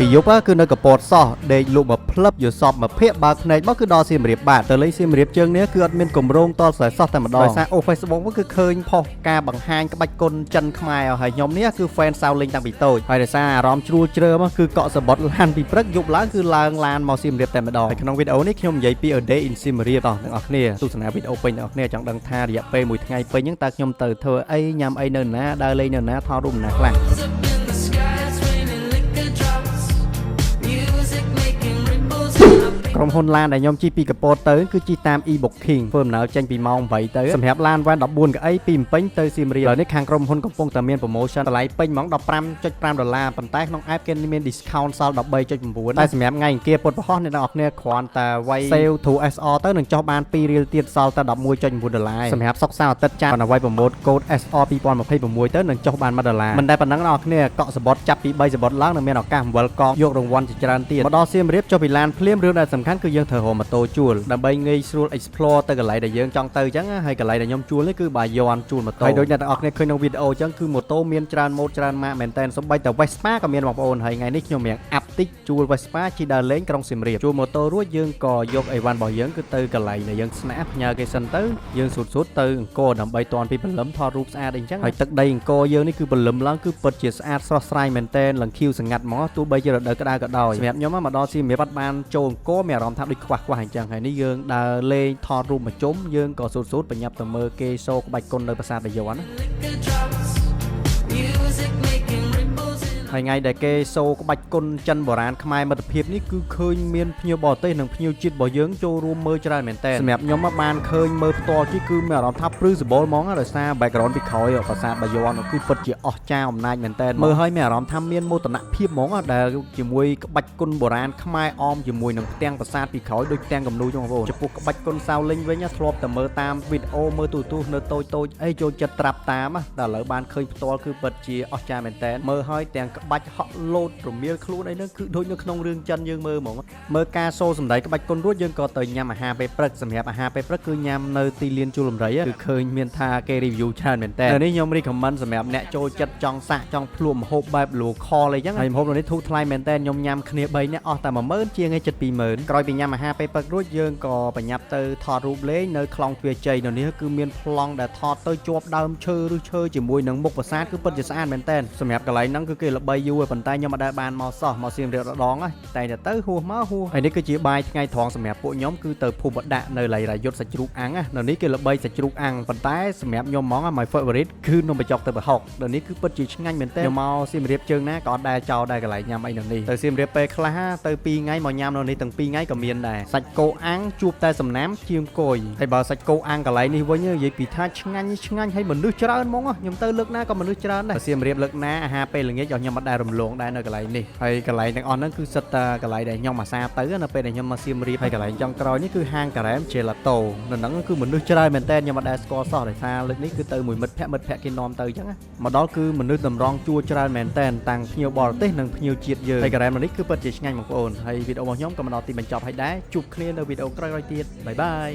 ពីយប់គឺនៅកពតសោះដេកលក់មកផ្លឹបយសពមកភ័កបើកភ្នែកមកគឺដល់សៀមរាបបាទទៅលេងសៀមរាបជើងនេះគឺអត់មានកម្រងតខ្សែសោះតែម្ដងដោយសារអូ Facebook គឺឃើញផុសការបង្ហាញក្បាច់គុនចិនខ្មែរហើយខ្ញុំនេះគឺ fan សាវលេងតាំងពីតូចហើយដោយសារអារម្មណ៍ជ្រួលជ្រើមកគឺកក់សបុតឡានពីព្រឹកយប់ឡើងគឺឡើងឡានមកសៀមរាបតែម្ដងហើយក្នុងវីដេអូនេះខ្ញុំនិយាយពី A Day in Siem Reap បងទាំងអស់គ្នាទស្សនាវីដេអូពេញទាំងអស់គ្នាចង់ដឹងថារយៈពេល1ថ្ងៃពេញហ្នឹងតើខ្ញុំទៅធ្វើអីញ៉ាំអីនៅណាដើរលេងនៅណាថតរូបណាខ្លះក្រុមហ៊ុនឡានដែលខ្ញុំជិះពីកពតទៅគឺជិះតាម e-booking ធ្វើដំណើរចេញពីម៉ោង8ទៅសម្រាប់ឡានវ៉ាន់14កៅអីពីភ្នំពេញទៅសៀមរាបឥឡូវនេះខាងក្រុមហ៊ុនកំពុងតែមាន promotion តម្លៃពេញហ្មង $15.5 ប៉ុន្តែក្នុង app គេមាន discount សល់ 13.9 តែសម្រាប់ថ្ងៃអង្គារពុតប្រហោះអ្នកនរគ្នាគ្រាន់តែវាយ save through SR ទៅនឹងចុះបាន2រៀលទៀតសល់តែ $11.9 សម្រាប់សុកសៅរ៍អាទិត្យចាស់គាត់ឲ្យវាយ promote code SR 2026ទៅនឹងចុះបាន$1មិនតែប៉ុណ្ណឹងអ្នកនរគ្នាកក់សបុតចាប់ពី3សបុតឡើងនឹងមានឱកាសវិលកយករង្វាន់ជាច្រើនទៀតមកដល់សៀមរាបចុះពីឡានភ្លាមរឿងដែលសំខាន់គឺយើងត្រូវរកម៉ូតូជួលដើម្បីងាយស្រួល explore ទៅកន្លែងដែលយើងចង់ទៅអញ្ចឹងហើយកន្លែងដែលខ្ញុំជួលនេះគឺបាយ័នជួលម៉ូតូហើយដូចអ្នកទាំងអស់គ្នាឃើញក្នុងវីដេអូអញ្ចឹងគឺម៉ូតូមានច្រើនម៉ូតច្រើនម៉ាកមែនតើសូម្បីតែ Vespa ក៏មានបងប្អូនហើយថ្ងៃនេះខ្ញុំរៀងអាប់តិចជួល Vespa ជិះដើរលេងក្រុងសៀមរាបជួលម៉ូតូរួចយើងក៏យកអីវ៉ាន់របស់យើងគឺទៅកន្លែងដែលយើងស្នាក់ផ្ញើគេសិនទៅយើងស៊ូតទៅអង្គរដើម្បីតាន់ពីព្រលឹមថតរូបស្អាតអីអញ្ចឹងហើយទឹកដីអង្គរយើងនេះគឺព្រលឹមឡើងគឺពិតជាស្អាតស្រស់ស្រាយមែនតើលង្ខៀវសង្ងាត់ហ្មងទោះបីជារដូវក្តៅក៏ដោយសម្រាប់ខ្ញុំមកដល់សៀមរាបអត់បានចូលអង្គរមានអារម្មណ៍ថាដូចខ្វះអញ្ចឹងហើយនេះយើងដើរលេងថតរូបមួយជុំយើងក៏ស៊ូតបញ្ញាប់ទៅមើលគេសូក្បាច់គុននៅប្រាសាទបាយ័នណាហើយថ្ងៃដែលគេសូក្បាច់គុនចិនបុរាណខ្មែរមិត្តភាពនេះគឺឃើញមានភ្ញៀវបរទេសនិងភ្ញៀវជាតិរបស់យើងចូលរួមមើលច្រើនមែនតើសម្រាប់ខ្ញុំបានឃើញមើលផ្ទាល់គឺមានអារម្មណ៍ថាព្រឺសបលហ្មងដោយសារ background ពីក្រោយប្រាសាទបាយ័នគឺពិតជាអស្ចារ្យអំណាចមែនតើមើលហើយមានអារម្មណ៍ថាមានមោទនភាពហ្មងដែលជាមួយក្បាច់គុនបុរាណខ្មែរអមជាមួយនឹងផ្ទាំងប្រាសាទពីក្រោយដូចផ្ទាំងគំនូរចឹងបងប្អូនចំពោះក្បាច់គុនសាវលិញវិញធ្លាប់តែមើលតាមវីដេអូមើលទូរទស្សន៍នៅតូចអីចូលចិត្តត្រាប់តាមតែឥឡូវបានឃើញផ្ទាល់គឺពិតជាអស្ចារ្យមែនតើមើលហើយទាំងក្បាច់ហក់លោតរមៀលខ្លួនអីហ្នឹងគឺដូចនៅក្នុងរឿងចិនយើងមើលហ្មងមើលការសូសម្ដែងក្បាច់គុនរួចយើងក៏ទៅញ៉ាំអាហារពេលព្រឹកសម្រាប់អាហារពេលព្រឹកគឺញ៉ាំនៅទីលានជួលដំរីគឺឃើញមានថាគេ review ច្រើនមែនតើនេះខ្ញុំ recommend សម្រាប់អ្នកចូលចិត្តចង់សាកចង់ភ្លក់ម្ហូបបែប local អីចឹងហើយម្ហូបនេះធូរថ្លៃមែនតើខ្ញុំញ៉ាំគ្នា3នាក់អស់តែ 10000 ជាងឯងចិត្ត 20000ក្រោយពីញ៉ាំអាហារពេលព្រឹករួចយើងក៏បញ្ញាប់ទៅថតរូបលេងនៅខ្លងទ្វារជ័យនៅនេះគឺមានប្លង់ដែលថតទៅជាប់ដើមឈើឬឈើជាមួយនឹងមុខប្រាសាទគឺពិតជាស្អាតមែនតើសម្រាប់កន្លែងហ្នឹងគឺគេល្បីយូរប៉ុន្តែខ្ញុំមិនដែលបានមកសោះមកសៀមរាបដងតែទៅហួសមកហួសហើយនេះគឺជាបាយថ្ងៃត្រង់សម្រាប់ពួកខ្ញុំគឺទៅភូមិដាក់នៅឡៃរាយុទ្ធសាច់ជ្រូកអាំងនៅនេះគេល្បីសាច់ជ្រូកអាំងប៉ុន្តែសម្រាប់ខ្ញុំហ្មង my favorite គឺនំបញ្ចុកទៅប្រហុកនៅនេះគឺពិតជាឆ្ងាញ់មែនតើខ្ញុំមកសៀមរាបជើងណាក៏អត់ដែលចោលដែរកន្លែងញ៉ាំអីនៅនេះទៅសៀមរាបពេលខ្លះទៅ2ថ្ងៃមកញ៉ាំនៅនេះទាំង2ថ្ងៃក៏មានដែរសាច់គោអាំងជួបតែសំណាមជាងគយហើយបើសាច់គោអាំងកន្លែងនេះវិញនិយាយពីថាឆ្ងាញ់ហើយមនុស្សច្រើនហ្មងខ្ញុំទៅលើកណាក៏មនុស្សច្រើនដែរសៀមរាបលើកណាអាហារពេលល្ងាចខ្ញុំមិនដែលរំលងដែរនៅកន្លែងនេះហើយកន្លែងទាំងអស់ហ្នឹងគឺសិតតែកន្លែងដែលខ្ញុំអាសាទៅនៅពេលដែលខ្ញុំមកសៀមរាបហើយកន្លែងចុងក្រោយនេះគឺហាងការ៉េម Gelato នៅហ្នឹងគឺមនុស្សច្រើនមែនតើខ្ញុំមិនដែលស្គាល់សោះដោយសារលើកនេះគឺទៅមួយមិត្តភក្តិគេនាំទៅអញ្ចឹងមកដល់គឺមនុស្សតម្រង់ជួរច្រើនមែនតើតាំងភ្ញៀវបរទេសនិងភ្ញៀវជាតិយើងហើយការ៉េមនេះគឺពិតជាឆ្ងាញ់បងប្អូនហើយវីដេអូរបស់ខ្ញុំក៏មកដល់ទីបញ្ចប់ហើយដែរជួបគ្នានៅវីដេអូក្រោយៗទៀតបាយបាយ